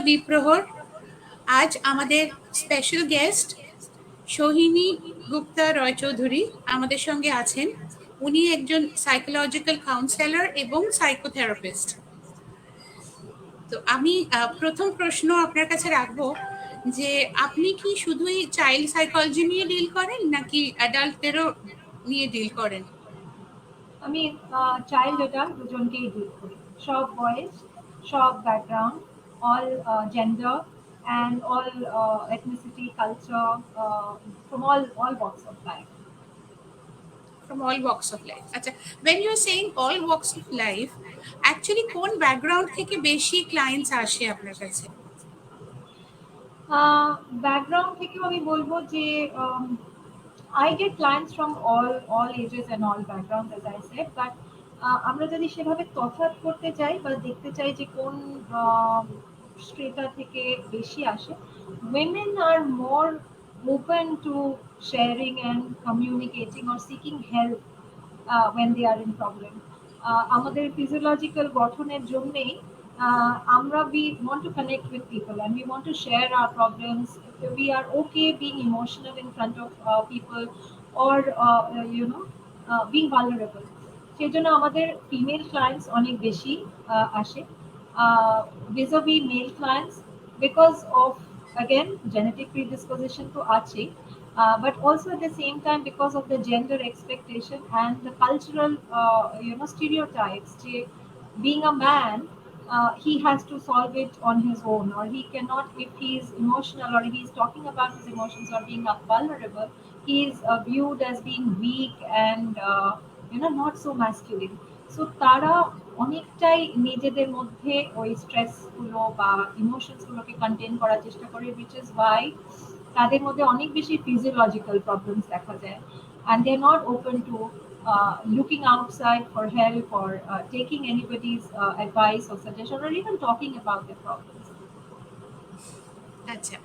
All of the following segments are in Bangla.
দ্বীপ্রহর। আজ আমাদের স্পেশাল গেস্ট সোহিনী গুপ্তা রয়চৌধুরী আমাদের সঙ্গে আছেন। উনি একজন সাইকোলজিক্যাল কাউন্সেলর এবং সাইকোথেরাপিস্ট। তো আমি প্রথম প্রশ্ন আপনার কাছে রাখবো যে আপনি কি শুধুই চাইল্ড সাইকোলজি নিয়ে ডিল করেন নাকি অ্যাডাল্টদেরও নিয়ে ডিল করেন? আমি চাইল্ড অ্যাডাল্ট দুজনকেই ডিল করি, সব বয়েজ, সব background, all gender and all ethnicity, culture, from all walks of life. From all walks of life. আচ্ছা, when you are saying all walks of life, actually কোন ব্যাকগ্রাউন্ড থেকে বেশি ক্লায়েন্টস আসে আপনার কাছে? ব্যাকগ্রাউন্ড থেকেও আমি বলবো যে I get clients from all ages and all backgrounds, as I said, but আমরা যদি সেভাবে তফাৎ করতে চাই বা দেখতে চাই যে কোন স্ট্রেটা থেকে বেশি আসে, women are more open to sharing and communicating or seeking help when they are in problem. আমাদের physiological গঠনের জন্যেই আমরা we want to connect with people and we want to share our problems. We are okay being emotional in front of people or being vulnerable. সেই জন্য আমাদের ফিমেল ক্লায়েন্টস অনেক বেশি আসে vis-a-vis male clients because of again genetic predisposition to ache, but also at the same time because of the gender expectation and the cultural stereotypes. Being a man, he has to solve it on his own, or he cannot, if he is emotional or he is talking about his emotions or being vulnerable, he is viewed as being weak and not so masculine. So তারা অনেকটাই নিজেদের মধ্যে ওই স্ট্রেস গুলো বা ইমোশনস গুলোকে কন্টেইন করার চেষ্টা করে, which is why তাদের মধ্যে অনেক বেশি ফিজিওলজিক্যাল প্রবলেমস দেখা যায়, and they're not open to looking outside for help or taking anybody's advice or suggestion or even talking about their problems. আচ্ছা,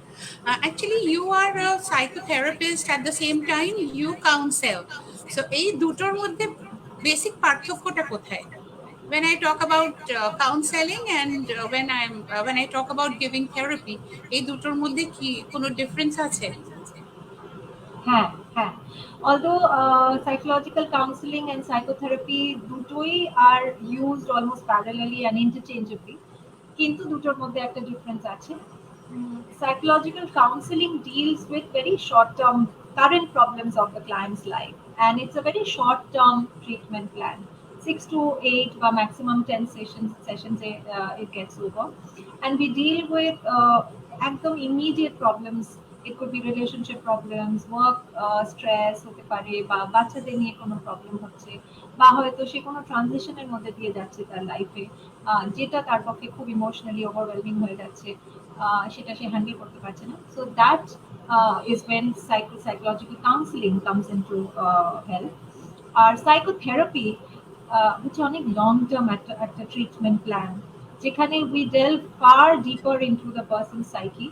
actually you are a psychotherapist, at the same time you counsel, so এই দুটোর মধ্যে বেসিক পার্থক্যটা কোথায়? When I talk about counseling and when I talk about giving therapy, এই দুটোর মধ্যে কি কোনো ডিফারেন্স আছে? হ্যাঁ, হ্যাঁ। Although psychological counseling and psychotherapy দুটোই are used almost parallelly and interchangeably, কিন্তু দুটোর মধ্যে একটা ডিফারেন্স আছে। Psychological counseling deals with very short-term current problems of the client's life, and it's a very short-term treatment plan. 6 to 8 or maximum 10 sessions it gets over, and we deal with একদম immediate problems. It could be relationship problems, work stress হতে পারে, বা বাচ্চাদের নিয়ে কোনো প্রবলেম হচ্ছে, বা হয়তো সে কোনো ট্রানজিশনের মধ্যে দিয়ে যাচ্ছে তার লাইফে, যেটা তার পক্ষে খুব ইমোশনালি ওভারওয়েলমিং হয়ে যাচ্ছে, সেটা সে হ্যান্ডেল করতে পারছে না। So that is when psychological counseling comes into help. আর সাইকোথেরাপি হচ্ছে অনেক লং টার্ম একটা ট্রিটমেন্ট প্ল্যান, যেখানে we delve far deeper into the person's psyche.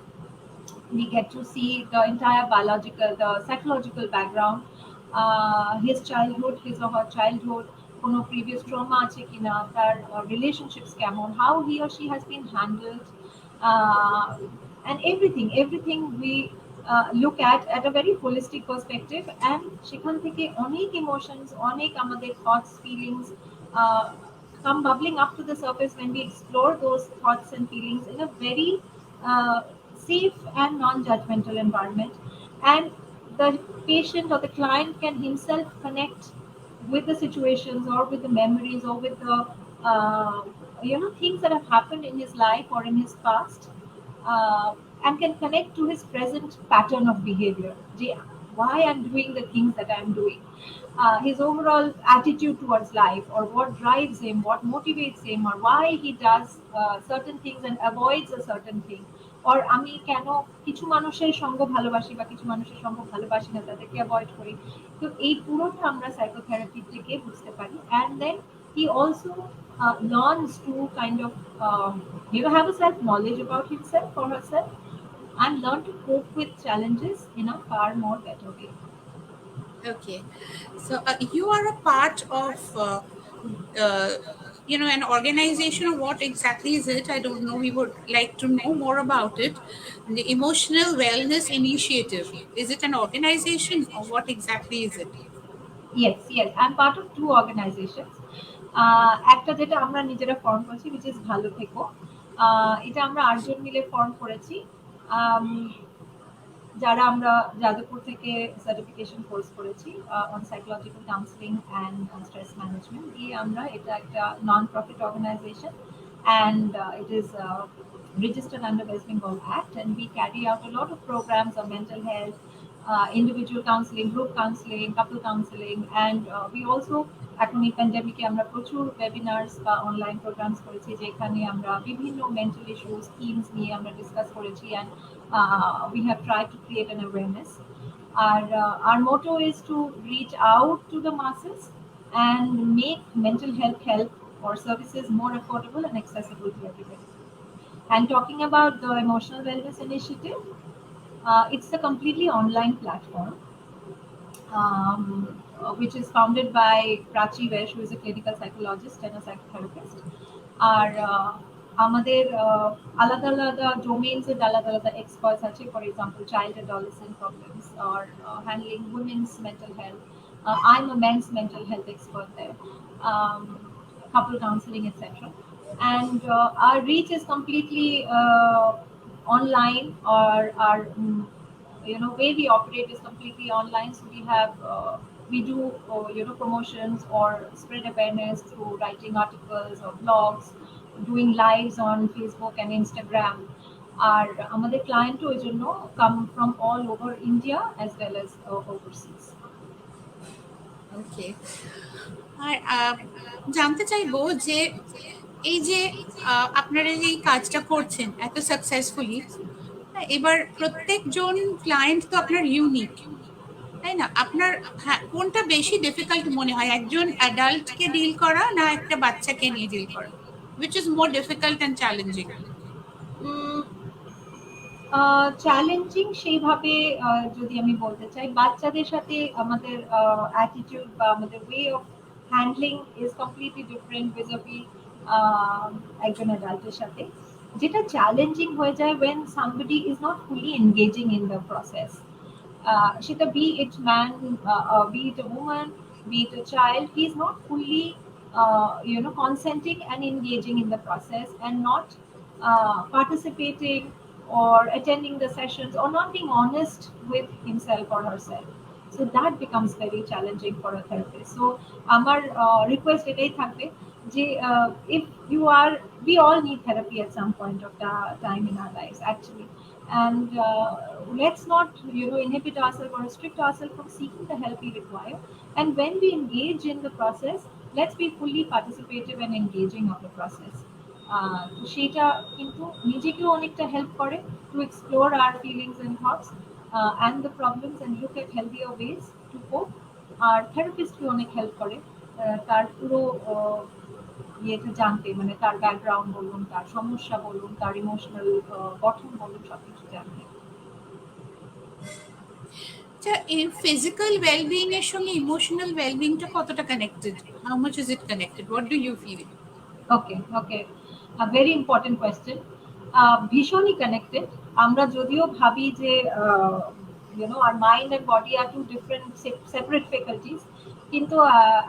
We get to see the entire biological, the psychological background, his childhood, his or her childhood, কোনো previous trauma আছে কিনা, তার relationships কেমন, how he or she has been handled, and everything we look at a very holistic perspective, and সেখান থেকে অনেক emotions, অনেক আমাদের thoughts, feelings come bubbling up to the surface when we explore those thoughts and feelings in a very safe and non-judgmental environment, and the patient or the client can himself connect with the situations or with the memories or with the things that have happened in his life or in his past, and can connect to his present pattern of behavior, why I'm doing the things that I'm doing, his overall attitude towards life, or what drives him, what motivates him, or why he does certain things and avoids a certain thing, or আমি কেন কিছু মানুষের সঙ্গ ভালোবাসি বা কিছু মানুষের সঙ্গ ভালোবাসি না, তাদেরকে অ্যাভয়েড করি। তো এই পুরোটা আমরা সাইকোথেরাপি থেকে বুঝতে পারি, and then he also learns to kind of have a self knowledge about himself or herself, and learn to cope with challenges in a far more better way. Okay, so you are a part of an organization, or what exactly is it? I don't know. We would like to know more about it. The Emotional Wellness Initiative. Is it an organization, or what exactly is it? Yes, yes. I'm part of two organizations. একটা যেটা আমরা নিজেরা ফর্ম করেছি, which is ভালো থেকো। এটা আমরা ৮ জন মিলে ফর্ম করেছি। আম যারা আমরা যাদবপুর থেকে সার্টিফিকেশন কোর্স করেছি on psychological counselling and stress management দিয়ে আমরা এটা একটা non profit organisation and it is registered under West Bengal Act, and we carry out a lot of programs on mental health, individual counseling, group counseling, couple counseling, and we also এখন এই প্যান্ডেমিকে আমরা প্রচুর ওয়েবিনার্স বা অনলাইন প্রোগ্রামস করেছি যেখানে আমরা বিভিন্ন মেন্টাল ইস্যু স্কিমস নিয়ে আমরা ডিসকাস করেছি, and we have tried to create an awareness. Our motto is to reach out to the masses and make mental health help or services more affordable and accessible to everybody. And talking about the Emotional Wellness Initiative, it's a completely online platform which is founded by Prachi Vesh, who is a clinical psychologist and a psychotherapist. আর আমাদের আলাদা আলাদা ডোমেইনসের আলাদা আলাদা এক্সপার্টস আছে, for example child adolescent problems or handling women's mental health. I'm a men's mental health expert there, um, couple counseling, etc. And our reach is completely online, or our way we operate is completely online. So we do promotions or spread awareness through writing articles or blogs, doing lives on Facebook and Instagram. আর আমাদের ক্লায়েন্টও ওই জন্য কাম from all over India as well as overseas. Okay. আর জানতে চাইবো যে এই যে আপনারা এই কাজটা করছেন এত সাকসেসফুলি, এবার প্রত্যেকজন ক্লায়েন্ট তো আপনার ইউনিক, তাই না? আপনার কোনটা বেশি ডিফিকাল্ট মনে হয়, একজন অ্যাডাল্টকে ডিল করা না একটা বাচ্চাকে নিয়ে ডিল করা? which is more difficult and challenging? Challenging সেইভাবে যদি আমি বলতে চাই, বাচ্চাদের সাথে আমাদের অ্যাটিটিউড বা আমাদের way of handling is completely different vis a vis একজন অ্যাডাল্টের সাথে। যেটা চ্যালেঞ্জিং হয়ে যায় when somebody is not fully engaging in the process. সেটা be it man, be it a woman, be it a child, he is not fully consenting and engaging in the process, and not participating or attending the sessions, or not being honest with himself or herself. So that becomes very challenging for a therapist. So আমার request এটাই থাকবে যে if you are, we all need therapy at some point of time in our lives actually, and let's not inhibit ourselves or restrict ourselves from seeking the help we require. And when we engage in the process, let's be fully participative and engaging of the process. তো সেটা কিন্তু নিজেকেও অনেকটা হেল্প করে টু এক্সপ্লোর আর feelings and thoughts and the problems and look at healthier ways to cope. আর থেরাপিস্টকে অনেক হেল্প করে তার পুরো ইয়েটা জানতে, মানে তার ব্যাকগ্রাউন্ড বলুন, তার সমস্যা বলুন, তার ইমোশনাল গঠন বলুন, সবকিছু জানতে। আচ্ছা, এই ফিজিক্যাল ওয়েলবিং এর সঙ্গে ইমোশনাল ওয়েলবিংটা কতটা connected? How much is it connected? What do you feel? Okay okay, very important question. ভীষণই কানেক্টেড। আমরা যদিও ভাবি যে our mind and body are two different separate faculties, কিন্তু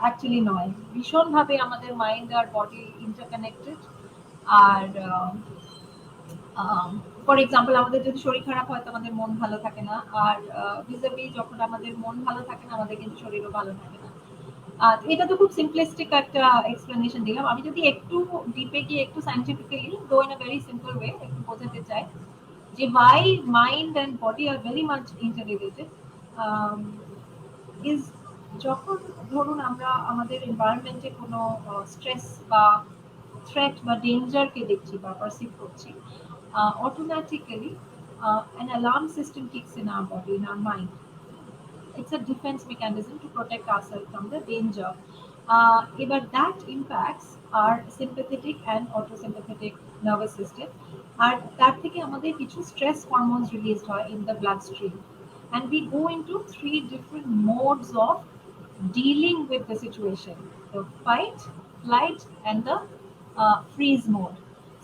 অ্যাকচুয়ালি নয়, ভীষণভাবে আমাদের মাইন্ড আর বডি ইন্টারকানেক্টেড। আর ফর এক্সাম্পল আমাদের যদি শরীর খারাপ হয় তো আমাদের মন ভালো থাকে না, আর ভিজাভি যখন আমাদের মন ভালো থাকে না আমাদের কিন্তু শরীরও ভালো থাকে না। এটা তো খুব সিম্পলিস্টিক একটা এক্সপ্লেনেশন দিলাম। আমি যদি একটু ডিপে গিয়ে একটু scientifically go in a very simple way একটু বোঝাতে চাই যে why mind and body are very much interrelated is যখন ধরুন আমরা আমাদের এনভায়রনমেন্টে কোনো স্ট্রেস বা থ্রেট বা ডেঞ্জারকে দেখছি বা পারসিভ করছি, automatically an alarm system kicks in our body, in our mind. It's a defense mechanism to protect ourselves from the danger. But that impacts our sympathetic and autosympathetic nervous system. আর তার থেকে আমাদের কিছু stress hormones released হয় in the bloodstream, and we go into 3 different modes of dealing with the situation: the fight, flight and the freeze mode.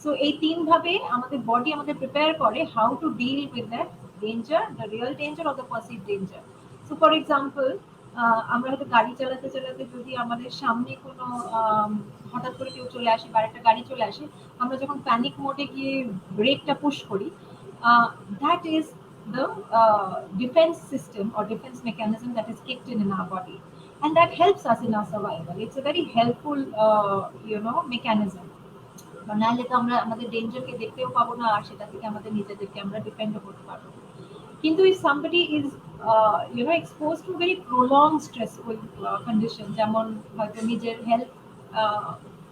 So এই তিনভাবে আমাদের বডি আমাদের প্রিপেয়ার করে how to deal with that danger, the real danger or the perceive danger. So for example, আমরা হয়তো গাড়ি চালাতে চালাতে যদি আমাদের সামনে কোনো হঠাৎ করে কেউ চলে আসে বা একটা গাড়ি চলে আসে, আমরা যখন প্যানিক মোডে গিয়ে ব্রেকটা পুশ করি, that is the defense system or defense mechanism that is kicked in our body, and that helps us in our survival. It's a very helpful mechanism. নাহলে তো আমরা আমাদের ডেঞ্জারকে দেখতেও পাবো না, আর সেটা থেকে আমাদের নিজেদেরকে আমরা ডিপেন্ডও করতে পারবো। কিন্তু if somebody is exposed to very prolonged stressful condition, যেমন হয়তো নিজের হেলথ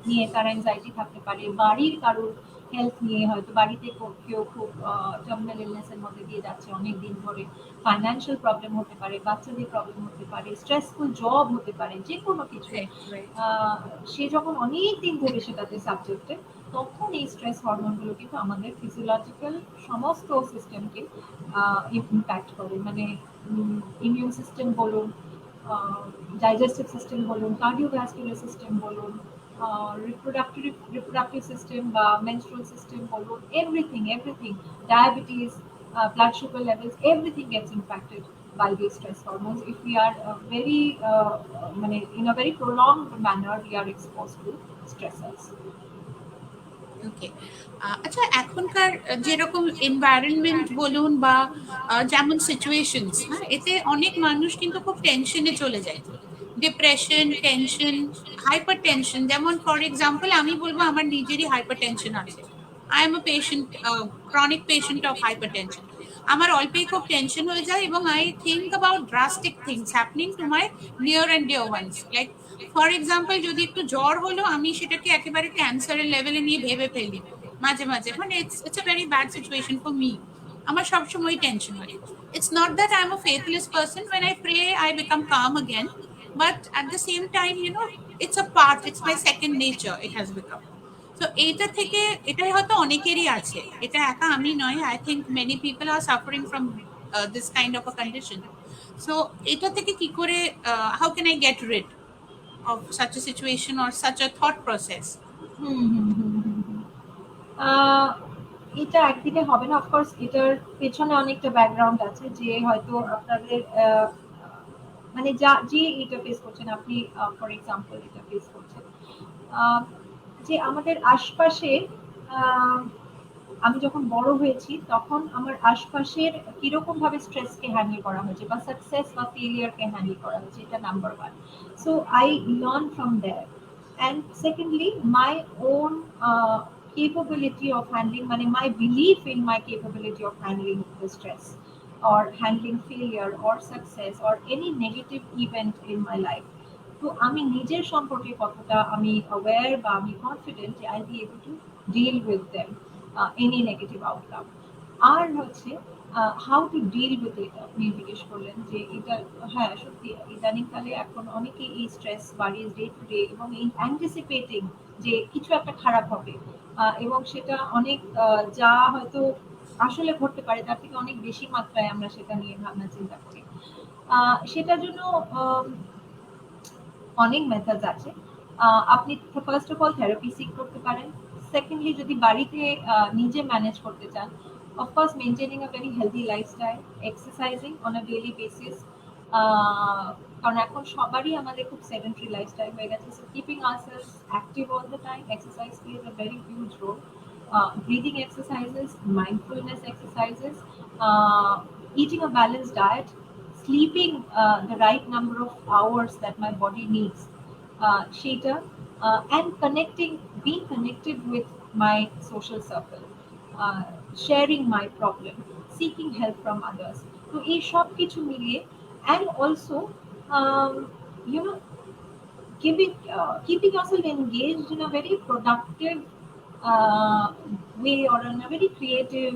নিয়ে তার অ্যাংজাইটি থাকতে পারে, বাড়ির কারোর হেলথ নিয়ে হয়তো বাড়িতে কেউ খুব টার্মিনাল ইলনেসের মধ্যে দিয়ে যাচ্ছে অনেক দিন ধরে, ফাইন্যান্সিয়াল প্রবলেম হতে পারে, বাচ্চাদের প্রবলেম হতে পারে, স্ট্রেসফুল জব হতে পারে, যে কোনো কিছু, সে যখন অনেক দিন ধরে সেটাতে সাবজেক্টেড, তখন এই স্ট্রেস হরমোনগুলো কিন্তু আমাদের ফিজিওলজিক্যাল সমস্ত সিস্টেমকে ইম্প্যাক্ট করে। মানে ইমিউন সিস্টেম বলুন, ডাইজেস্টিভ সিস্টেম বলুন, কার্ডিওভাস্কুলার সিস্টেম বলুন, reproductive system বা menstrual system বলুন, everything, diabetes, blood sugar levels, everything gets impacted by these stress hormones if we are very in a very prolonged manner we are exposed to stressors. ওকে, আচ্ছা এখনকার যেরকম এনভায়রনমেন্ট বলুন বা যেমন সিচুয়েশনস, এতে অনেক মানুষ কিন্তু খুব টেনশনে চলে যায়, ডিপ্রেশন, টেনশন, হাইপার টেনশন। যেমন ফর এক্সাম্পল আমি বলবো আমার নিজেরই হাইপার টেনশন আছে। I am a patient, chronic patient of hyper tension. আমার অল্পেই খুব টেনশন হয়ে যায় এবং I think about drastic things happening to my near and deer once. Like for example যদি একটু জ্বর হলো, আমি সেটাকে একেবারে ক্যান্সারের লেভেলে নিয়ে ভেবে ফেলি মাঝে মাঝে। মানে it's a very bad situation for me. আমার সবসময় টেনশন হয়। It's not that I am a ফেথলেস person, when I pray I become calm again, but at the same time it's a part, it's my second nature, it has become. So এটা থেকে, এটাই হয়তো অনেকেরই আছে, এটা একা আমি নয়, I think many people are suffering from this kind of a condition. So এটা থেকে কি করে, how can I get rid of such a situation or such a thought process? এটা একদিনে হবে না, অফকোর্স এটার পেছনে অনেকটা ব্যাকগ্রাউন্ড আছে, যে হয়তো আপনাদের মানে যে এটা ফেস করছেন আপনি, ফর এক্সাম্পল এটা ফেস করছেন, যে আমাদের আশপাশে, আমি যখন বড় হয়েছি তখন আমার আশপাশের কিরকম ভাবে স্ট্রেসকে হ্যান্ডেল করা হয়েছে বা সাকসেস বা ফেলিয়ারকে হ্যান্ডেল করা হয়েছে, এটা number one. So I learn from there. And secondly my own capability of handling, my belief in my capability of handling the stress or handling failure or success or any negative event in my life. তো আমি নিজের সম্পর্কে কতটা আমি aware বা আমি confident যে I'll be able to deal with them, any negative outcome. আর হচ্ছে হাউ টু ডিল উইথ এটা আপনি জিজ্ঞেস করলেন, যে এটা হ্যাঁ সত্যি ইদানিংকালে এখন অনেকেই এই স্ট্রেস বাড়িয়ে ডে টু ডে এবং এই অ্যান্টিসিপেটিং যে কিছু একটা খারাপ হবে, এবং সেটা অনেক যা হয়তো আসলে ঘটতে পারে তার থেকে অনেক বেশি মাত্রায় আমরা সেটা নিয়ে ভাবনা চিন্তা করি। সেটার জন্য অনেক মেথডস আছে। আপনি first of all therapy seek করতে পারেন। সেকেন্ডলি যদি বাড়িতে নিজে ম্যানেজ করতে চান, of course maintaining a very healthy lifestyle, exercising on a daily basis, কারণ এখন সবারই আমাদের খুব সেডেন্টারি লাইফস্টাইল হয়ে গেছে। So keeping ourselves active all the time, exercise plays a very huge role. Breathing exercises, mindfulness exercises, eating a balanced diet, sleeping the right number of hours that my body needs, সেটা, and being connected with my social circle, sharing my problem, seeking help from others. তো এই সব কিছু মিলিয়ে, and also um, you know keeping yourself engaged in a very productive way or in a very creative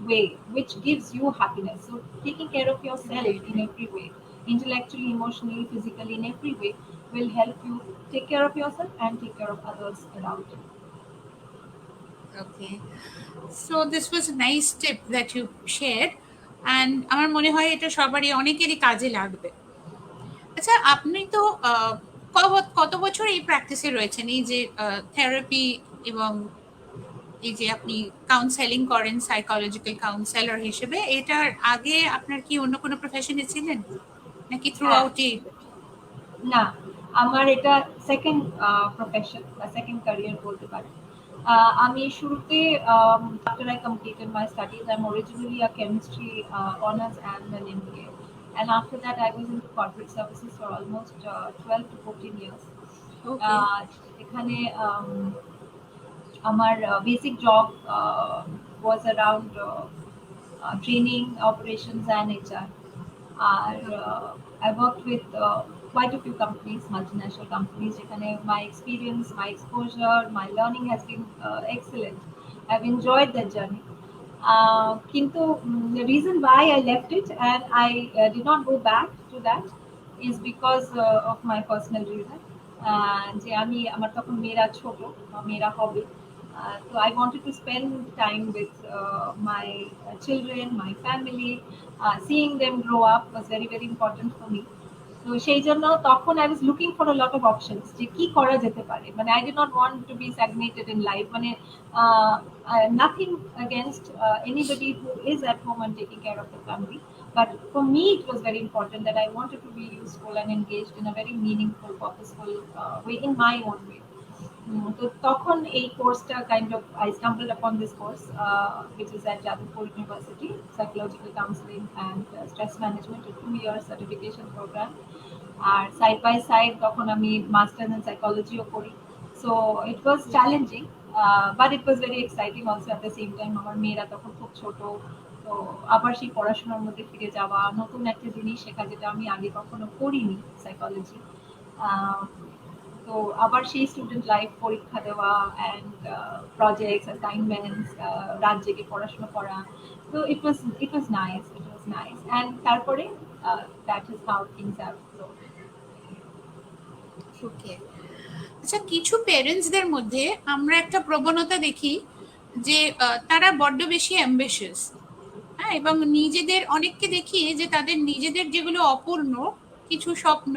way which gives you happiness. So taking care of yourself in every way, intellectually, emotionally, physically, in every way, will help you take care of yourself and take care of others around you. Okay, so this was a nice tip that you shared, and আমার মনে হয় এটা সবারই অনেকেরই কাজে লাগবে। আচ্ছা, আপনি তো কত বছর এই প্র্যাকটিসে রয়েছেন, এই যে থেরাপি এবং এই যে আপনি কাউন্সেলিং করেন সাইকোলজিক্যাল কাউন্সেলর হিসেবে, এটার আগে আপনার কি অন্য কোনো প্রফেশনে ছিলেন নাকি থ্রু হ্যাঁ, আউট? না, আমার এটা সেকেন্ড প্রফেশন বা সেকেন্ড ক্যারিয়ার বলতে পারেন। আমি শুরুতে after I completed my studies, I'm originally a chemistry honors and an MBA. And after that, I was into corporate services for almost 12 to 14 years. ওকে। এখানে আমার basic job was around training, operations and HR. I worked with quite a few companies, multinational companies. My experience, my exposure, my learning has been excellent. I've enjoyed that journey. Kintu, the reason why I left it and I did not go back to that is because of my personal reason. যে আমি আমার তখন মেয়েরা ছোট, মেয়েরা হবে, so I wanted to spend time with my children, my family. Seeing them grow up was very very important for me. তো সেই জন্য তখন I was looking for a lot of options যে কি করা যেতে পারে, মানে I did not want to be stagnated in life, মানে nothing against anybody who is at home and taking care of the family, but for me it was very important that I wanted to be useful and engaged in a very meaningful, purposeful way in my own way. তো তখন এই কোর্সটা কাইন্ড অফ আই স্টাম্বলড আপন this course which is at Jadavpur University, psychological counseling and stress management, a 2-year certification program. আর সাইড বাই সাইড তখন আমি মাস্টার্স ইন সাইকোলজিও করি, so it was challenging but it was very exciting also at the same time. আমার মেয়েরা তখন খুব ছোট, তো আবার সেই পড়াশোনার মধ্যে ফিরে যাওয়া, নতুন একটা জিনিস শেখা যেটা আমি আগে কখনো করিনি, সাইকোলজি। তো আবার সেই স্টুডেন্ট লাইফ, পরীক্ষা দেওয়া অ্যান্ড প্রজেক্টস, অ্যাসাইনমেন্টস, রাত জেগে পড়াশোনা করা। তো ইট ওয়াজ নাইস অ্যান্ড তারপরে that is how things have flowed. Okay. আচ্ছা, কিছু প্যারেন্টসদের মধ্যে আমরা একটা প্রবণতা দেখি যে তারা বড্ড বেশি অ্যাম্বিশিয়াস, হ্যাঁ, এবং নিজেদের অনেককে দেখি যে তাদের নিজেদের যেগুলো অপূর্ণ কিছু স্বপ্ন,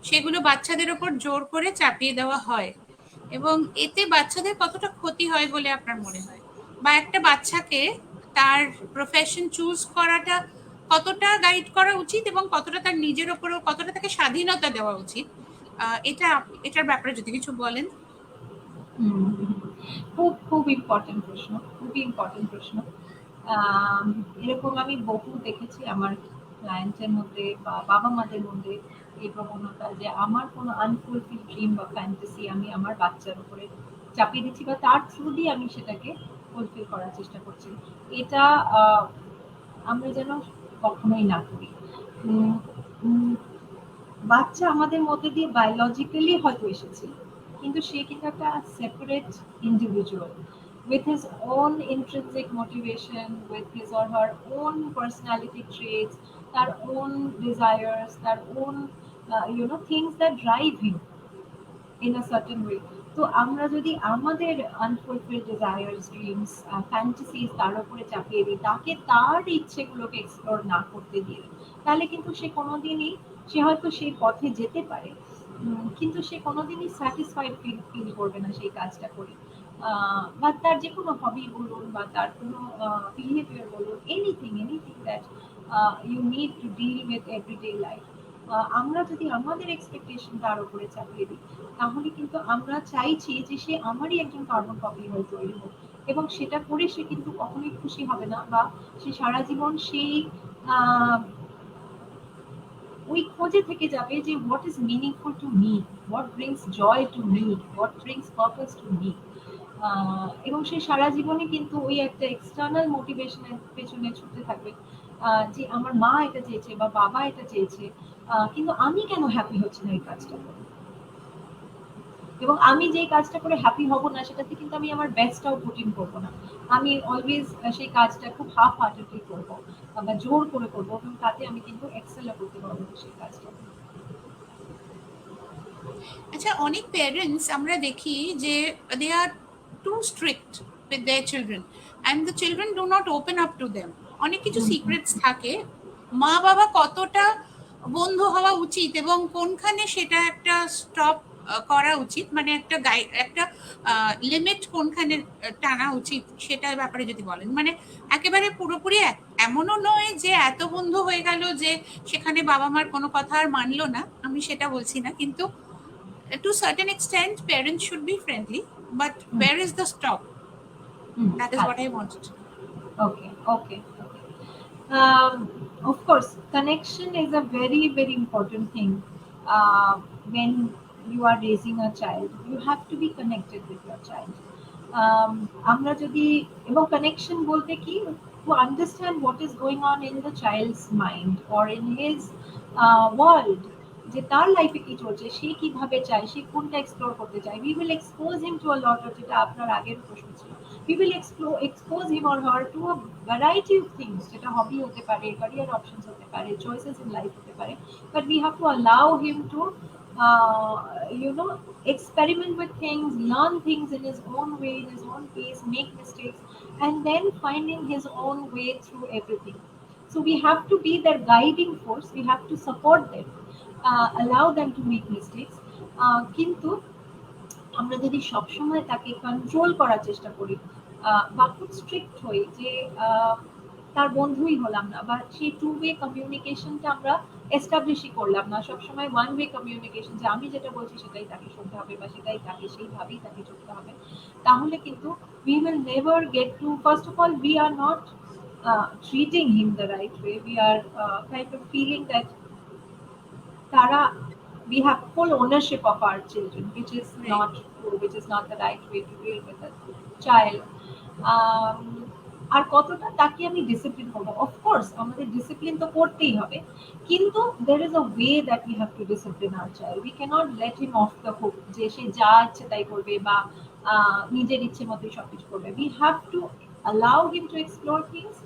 সেগুলো বাচ্চাদের ওপর জোর করে চাপিয়ে দেওয়া হয়, এবং এতে বাচ্চাদের কতটা ক্ষতি হয় বলে আপনার মনে হয়? বা একটা বাচ্চাকে তার প্রফেশন চুজ করাটা কতটা গাইড করা উচিত এবং কতটা তার নিজের ওপরও কতটা তাকে স্বাধীনতা দেওয়া উচিত, এটার ব্যাপারে যদি কিছু বলেন। খুব খুব ইম্পর্টেন্ট প্রশ্ন, খুবই ইম্পর্টেন্ট প্রশ্ন। এরকম আমি বহু দেখেছি আমার ক্লায়েন্টের মধ্যে বা বাবা মাদের মধ্যে এই প্রবণতা যে আমার কোনো আনফুলফিল ড্রিম বা ফ্যান্টাসি আমি আমার বাচ্চার উপরে চাপিয়ে দিচ্ছি বা তার থ্রু দিয়ে আমি সেটাকে ফুলফিল করার চেষ্টা করছি। এটা আমরা যেন কখনোই না করি। বাচ্চা আমাদের মধ্যে দিয়ে বায়োলজিক্যালি হয়তো এসেছে, কিন্তু সে কিন্তু একটা separate individual with his own intrinsic motivation, with his or her own personality traits, তার own desires, তার own things that drive him in a certain way. তো আমরা যদি আমাদের আনফুলফিলড ডিজায়ার্স, ড্রিমস, ফ্যান্টাসিজ তার উপরে চাপিয়ে দিই, তাকে তার ইচ্ছেগুলোকে এক্সপ্লোর না করতে দিয়ে, তাহলে কিন্তু সে হয়তো সেই পথে যেতে পারে, কিন্তু সে কোনোদিনই স্যাটিসফাইড ফিল করবে না সেই কাজটা করে। বা তার যে কোনো হবি বলুন বা তার কোনো বিহেভিয়ার বলুন, anything that you need to deal with everyday life, আমরা যদি আমাদের এক্সপেকটেশন তার উপরে চাপিয়ে দিই, তাহলে কিন্তু আমরা চাইছি যে সে আমারই একজন কার্বন কপি হয়ে তৈরি হোক, এবং সেটা করে সে কিন্তু কখনোই খুশি হবে না, বা সে সারা জীবন সেই ওই খোঁজে থেকে যাবে যে what is meaningful to me, what brings joy to me, what brings purpose to me. এবং সে সারা জীবনে কিন্তু ওই একটা এক্সটার্নাল মোটিভেশনের পেছনে ছুটতে থাকবে, যে আমার মা এটা চেয়েছে বা বাবা এটা চেয়েছে, কিন্তু আমি কেন হ্যাপি হচ্ছি না এই কাজটা করে, এবং আমি যেই কাজটা করে হ্যাপি হব না সেটাতে কিন্তু আমি আমার বেস্টটাও পুট ইন করবো না। আমি অলওয়েজ সেই কাজটা খুব হাফ হার্টেডলি করবো বা জোর করে করবো, এবং তাতে আমি কিন্তু এক্সেলও করতে পারবো না সেই কাজটা। আচ্ছা, অনেক প্যারেন্টস আমরা দেখি যে they are too strict with their children and the children do not open up to them. অনেক কিছু সিক্রেটস থাকে, মা বাবা কতটা বন্ধ হওয়া উচিত এবং কোনখানে সেটা একটা স্টপ করা উচিত, মানে একটা গাইড, একটা লিমিট কোনখানে টানা উচিত সেটার ব্যাপারে যদি বলেন। মানে একেবারে পুরোপুরি এমনও নয় যে এত বন্ধ হয়ে গেল যে সেখানে বাবা মার কোনো কথা আর মানলো না, আমি সেটা বলছি না, কিন্তু to certain extent parents should be friendly, but hmm, where is the stop? Hmm, That is what I আচ্ছা, wanted to know. Okay, okay, okay. Of course, connection is a very, very important thing. When you are raising a child, you have to be connected with your child. আমরা যদি, এবং connection বলতে কি, to understand what is going on in the child's mind or in his world, যে তার লাইফে কি চলছে, সে কিভাবে চায়, সে কোনটা এক্সপ্লোর করতে চায়। We will expose him to a lot of, যেটা আপনার আগের প্রশ্ন ছিল, we will expose him or her to a variety of things, যেটা হবি হতে পারে, career options হতে পারে, choices in life হতে পারে, but we have to allow him to uh, you know experiment with things, learn things in his own way, in his own pace, make mistakes, and then finding his own way through everything. So we have to be their guiding force, we have to support them, allow them to make mistakes, কিন্তু আমরা যদি সবসময় তাকে কন্ট্রোল করার চেষ্টা করি, বা খুব স্ট্রিক্ট হই যে তার বন্ধুই হলাম না, বা সেই টু ওয়ে কমিউনিকেশনটা আমরা এস্টাবলিশই করলাম না, সবসময় ওয়ান ওয়ে কমিউনিকেশন, যে আমি যেটা বলছি সেটাই তাকে শুনতে হবে বা সেটাই তাকে সেইভাবেই তাকে চলতে হবে, তাহলে কিন্তু we will never get to, first of all we are not treating him the right way, we are kind of feeling that Tara, we have full ownership of our children, which is Right. not true, which is not the right way to deal with a child. Um, আর কতটা তাকে আমি ডিসিপ্লিন করবো, অফকোর্স আমাদের ডিসিপ্লিন তো করতেই হবে, কিন্তু there is a way that we have to discipline our child, we can't let him off the hook, যে সে যা ইচ্ছে তাই করবে বা নিজের ইচ্ছে মতোই সবকিছু করবে। We have two allow him to explore things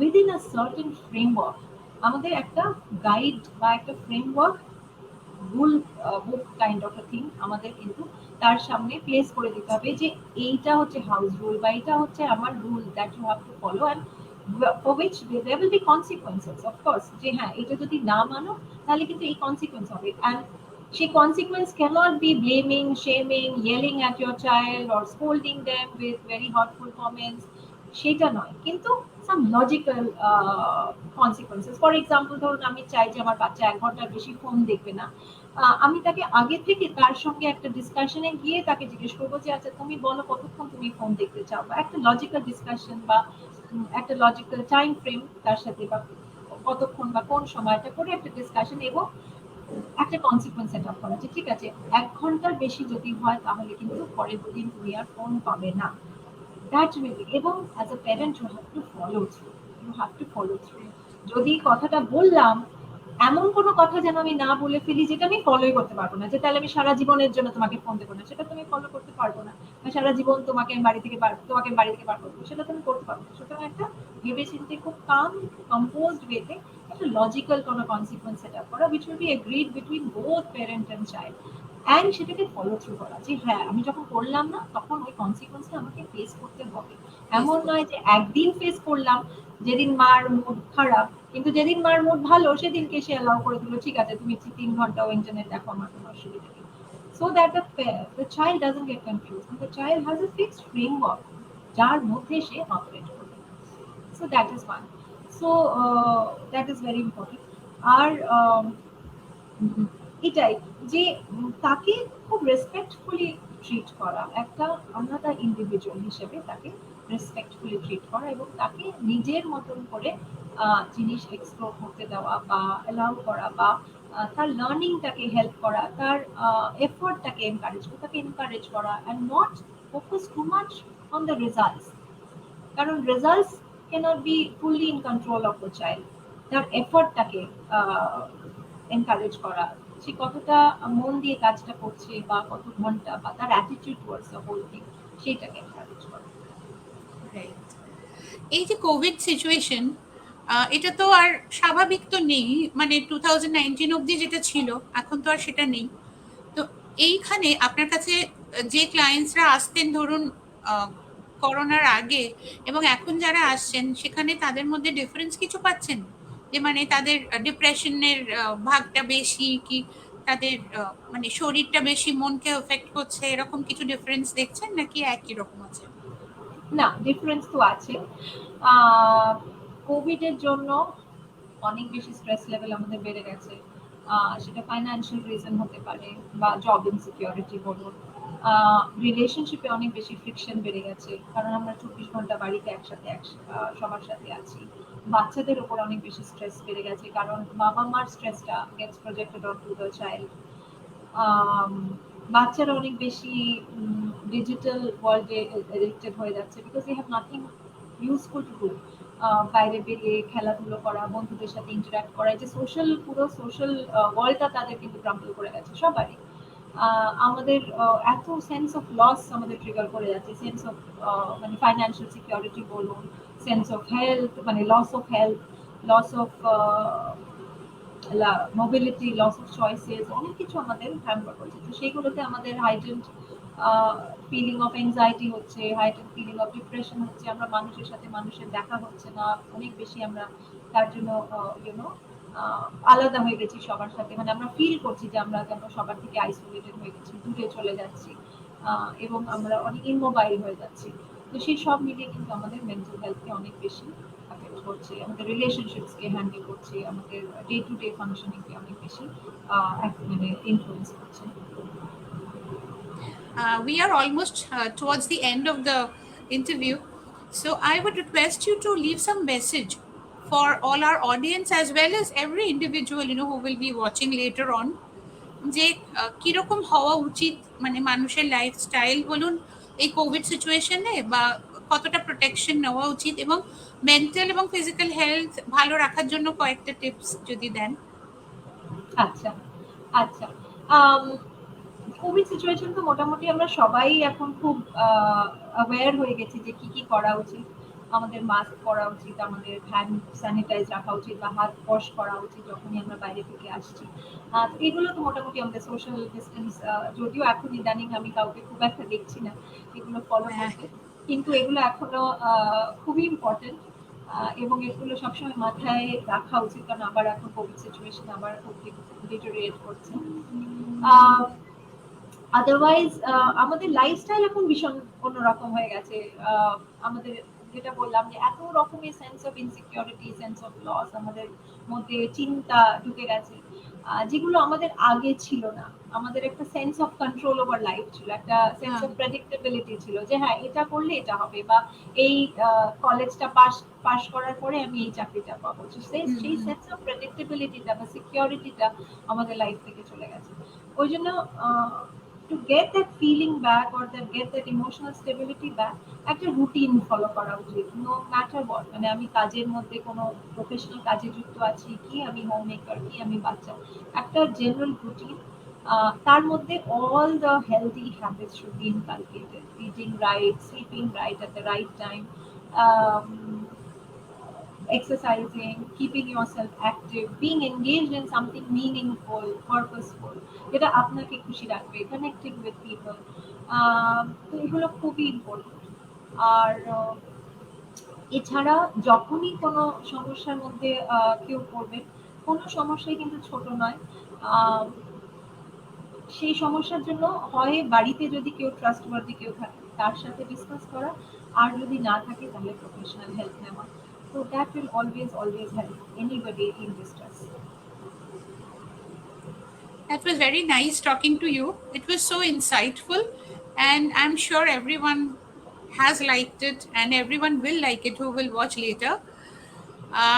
within a certain framework, আমাদের একটা গাইড বা একটা framework, rule book kind of a thing আমাদের কিন্তু তার সামনে প্লেস করে দিতে হবে, যে এইটা হচ্ছে হাউস রুল বা এটা হচ্ছে আমার rule that you have to follow, and for which there will be consequences, of course, যে হ্যাঁ এটা যদি না মানো তাহলে কিন্তু এই কনসিকুয়েন্স হবে, অ্যান্ড সেই consequence cannot be blaming, shaming, yelling at your child or scolding them with very hurtful comments, সেটা নয়, কিন্তু some logical consequences. For example, ধরুন আমি চাই যে আমার বাচ্চা 1 ঘন্টার বেশি ফোন দেখবে না, আমি তাকে আগে থেকে তার সঙ্গে একটা ডিসকাশনে গিয়ে তাকে জিজ্ঞেস করবো যে আচ্ছা তুমি বলো কতক্ষণ তুমি ফোন দেখতে চাও, বা একটা লজিক্যাল ডিসকাশন বা একটা লজিক্যাল টাইম ফ্রেম তার সাথে, বা কতক্ষণ বা কোন সময়টা করে একটা ডিসকাশন, এবং একটা কনসিকুয়েন্স সেট আপ করা, যে ঠিক আছে 1 ঘন্টার বেশি যদি হয় তাহলে কিন্তু পরের দুদিন তুমি আর ফোন পাবে না, দ্যাট উইল, এবং as a parent you have to follow through, you have to follow through. যদি কথাটা বললাম, এমন কোনো কথা যেন আমি না বলে ফেলি যেটা আমি ফলোই করতে পারবো না, যে তাহলে আমি সারা জীবনের জন্য তোমাকে ফোন দেবো না, সেটা তুমি ফলো করতে পারবো না, বা সারা জীবন তোমাকে আমি বাড়ি থেকে বার করবো, সেটা তুমি করতে পারবো না। সুতরাং একটা ভেবে চিন্তে খুব কাম কম্পোজড ওয়েতে একটা লজিক্যাল কোনো কনসিকুয়েন্স সেট আপ করা, which will be agreed between both parent and child, and সেটাকে ফলো থ্রু করা, যে হ্যাঁ আমি যখন করলাম না তখন ওই কনসিকুয়েন্সটা আমাকে ফেস করতে হবে। Yes, এমন করতে নয় যে হবে। একদিন ফেস করলাম, যেদিন মার মুড খারাপ, কিন্তু যেদিন মার মুড ভালো সেদিনকে সে অ্যালাউ করে দিল, ঠিক আছে তুমি 3 ঘন্টাও ইন্টারনেট দেখো, আমার কোনো অসুবিধা নেই। So that the child doesn't get confused, and the child has a fixed framework যার মধ্যে সে অপারেট করবে। So that is one. So that is very important. আর এটাই, যে তাকে খুব রেসপেক্টফুলি ট্রিট করা, একটা আমরা তার ইন্ডিভিজুয়াল হিসেবে তাকে রেসপেক্টফুলি ট্রিট করা, এবং তাকে নিজের মতন করে জিনিস এক্সপ্লোর করতে দেওয়া বা অ্যালাউ করা, বা তার লার্নিংটাকে হেল্প করা, তার এফোর্টটাকে এনকারেজ করা, and not focus too much on the results, কারণ results cannot be fully in control of the child, তার এফোর্টটাকে এনকারেজ করা, সে কতটা মন দিয়ে কাজটা করছে বা কত ঘন্টা, বা তার attitude towards the whole thing, সেটাকে এনকারেজ করা। রাইট। এই যে কোভিড সিচুয়েশন, এটা তো আর স্বাভাবিক তো নেই, মানে 2019 অবধি যেটা ছিল এখন তো আর সেটা নেই। তো এইখানে আপনার কাছে যে ক্লায়েন্টসরা আসতেন ধরুন করোনার আগে এবং এখন যারা আসছেন, সেখানে তাদের মধ্যে ডিফারেন্স কিছু পাচ্ছেন? যে মানে তাদের ডিপ্রেশনের ভাগটা বেশি, কি তাদের মানে শরীরটা বেশি মনকে এফেক্ট করছে, এরকম কিছু ডিফারেন্স দেখছেন নাকি একই রকম আছে? না, ডিফারেন্স তো আছে। কোভিড এর জন্য অনেক বেশি স্ট্রেস লেভেল আমাদের বেড়ে গেছে। সেটা ফাইন্যান্সিয়াল রিজন হতে পারে বা জব ইনসিকিউরিটি বলুন। রিলেশনশিপে অনেক বেশি ফ্রিকশন বেড়ে গেছে, কারণ আমরা ২৪ ঘন্টা বাড়িতে একসাথে সবার সাথে আছি। বাচ্চাদের উপর অনেক বেশি স্ট্রেস বেড়ে গেছে, কারণ বাবা মার স্ট্রেসটা gets projected on to the child. Um, বাচ্চারা অনেক বেশি ডিজিটাল ওয়ার্ল্ডে এডিক্টেড হয়ে যাচ্ছে, because they have nothing useful to do. বাইরে বেরিয়ে খেলাধুলো করা, বন্ধুদের সাথে ইন্টারাক্ট করা, এই যে সোশ্যাল, পুরো সোশ্যাল ওয়ার্ল্ডটা তাদের কিন্তু ক্রাম্বল করে গেছে সবারই। আমাদের এত সেন্স অফ লস আমাদের ট্রিগার করে যাচ্ছে, সেন্স অফ মানে ফাইন্যান্সিয়াল সিকিউরিটি বলুন, সেন্স অফ হেলথ, মানে loss of health, loss of mobility, loss of choices, অনেক কিছু আমাদের হ্যাম্পার করছে। তো সেইগুলোতে আমাদের হাইটেন্ড ফিলিং অফ এনজাইটি হচ্ছে, হাইটেন্ড ফিলিং অফ ডিপ্রেশন হচ্ছে, আমরা মানুষের সাথে মানুষের দেখা হচ্ছে না, অনেক বেশি আমরা তার জন্য ইউনো আলাদা হয়ে গেছি সবার সাথে, মানে আমরা ফিল করছি যে আমরা যেন সবার থেকে আইসোলেটেড হয়ে গেছি, দূরে চলে যাচ্ছি, এবং আমরা অনেক ইমোবাইল হয়ে যাচ্ছি। তো সেই সব মিলিয়ে কিন্তু আমাদের মেন্টাল হেলথকে অনেক বেশি এফেক্ট করছে, আমাদের রিলেশনশিপসকে হ্যান্ডেল করছে, আমাদের ডে টু ডে ফাংশনিংকে অনেক বেশি মানে ইনফ্লুয়েন্স করছে। We are almost towards the end of the interview. So I would request you to leave some message for all our audience as well as every individual, who will be watching later on, যে কিরকম হওয়া উচিত, মানে মানুষের লাইফস্টাইল বলুন এই কোভিড সিচুয়েশনে, বা কতটা প্রোটেকশন নেওয়া উচিত, এবং মেন্টাল এবং ফিজিক্যাল হেলথ ভালো রাখার জন্য কয়েকটা টিপস যদি দেন। আচ্ছা, আচ্ছা। কোভিড সিচুয়েশন তো মোটামুটি আমরা সবাই এখন খুব অ্যাওয়্যার হয়ে গেছি যে কি কি করা উচিত। আমাদের মাস্ক পরা উচিত, আমাদের হ্যান্ড স্যানিটাইজ রাখা উচিত, বা হাত ওয়াশ করা উচিত যখনই আমরা বাইরে থেকে আসছি। তো এগুলো তো মোটামুটি আমাদের সোশ্যাল ডিস্টেন্স, যদিও এখন ইদানিং আমি কাউকে খুব একটা দেখছি না এগুলো ফলো হ্যাঁ। করতে, কিন্তু এগুলো এখনো খুবই ইম্পর্টেন্ট, এবং এগুলো সবসময় মাথায় রাখা উচিত, কারণ আবার এখন কোভিড সিচুয়েশন আবার খুব ডিটোরিয়েট করছে। আদারওয়াইজ আমাদের লাইফস্টাইল এখন ভীষণ অন্যরকম হয়ে গেছে। আমাদের যেটা বললাম যে এত রকমের sense of insecurity, sense of loss আমাদের মধ্যে চিন্তা ঢুকে গেছে, যেগুলো আমাদের আগে ছিল না। আমাদের একটা sense of control over life ছিল, একটা সেন্স অফ প্রেডিক্টেবিলিটি ছিল, যে হ্যাঁ এটা করলে এটা হবে, বা এই কলেজটা পাস করার পরে আমি এই চাকরিটা পাবো। সেই সেন্স অফ প্রেডিক্টেবিলিটিটা বা সিকিউরিটিটা আমাদের লাইফ থেকে চলে গেছে। ওই জন্য to get that feeling back, or get that emotional stability back, একটা রুটিন ফলো করা উচিত, নো ম্যাটার হোয়াট। মানে আমি কাজের মধ্যে কোনো প্রফেশনাল কাজে যুক্ত আছি, কি আমি হোম মেকার, কি আমি বাচ্চা, একটা জেনারেল রুটিন, তার মধ্যে all the healthy habits should be inculcated: eating right, sleeping right at the right time, um, exercising, keeping yourself active, being engaged in something meaningful, purposeful, যেটা আপনাকে খুশি রাখবে, connecting with people, তো এগুলো খুবই ইম্পর্টেন্ট। আর এছাড়া যখনই কোনো সমস্যার মধ্যে কেউ পড়বে, কোনো সমস্যাই কিন্তু ছোট নয়। সেই সমস্যার জন্য হয় বাড়িতে যদি কেউ ট্রাস্টওয়ার্দি কেউ থাকে তার সাথে ডিসকাস করা, আর যদি না থাকে তাহলে প্রফেশনাল হেল্প নেওয়া। So that will always help anybody in distress. That was very nice talking to you. It was so insightful, and I'm sure everyone has liked it and everyone will like it who will watch later.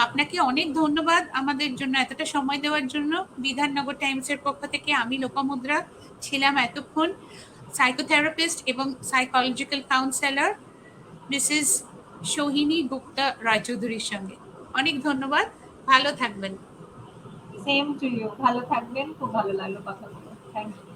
আপনাকে অনেক ধন্যবাদ আমাদের জন্য এতটা সময় দেওয়ার জন্য। বিধাননগর টাইমসের পক্ষ থেকে আমি লোপামুদ্রা ছিলাম এতক্ষণ সাইকোথেরাপিস্ট এবং psychological counsellor Mrs Sohini Gupta রায়চৌধুরীর সঙ্গে। অনেক ধন্যবাদ, ভালো থাকবেন। সেম টু ইউ, ভালো থাকবেন, খুব ভালো লাগলো কথা বলে, থ্যাংক ইউ।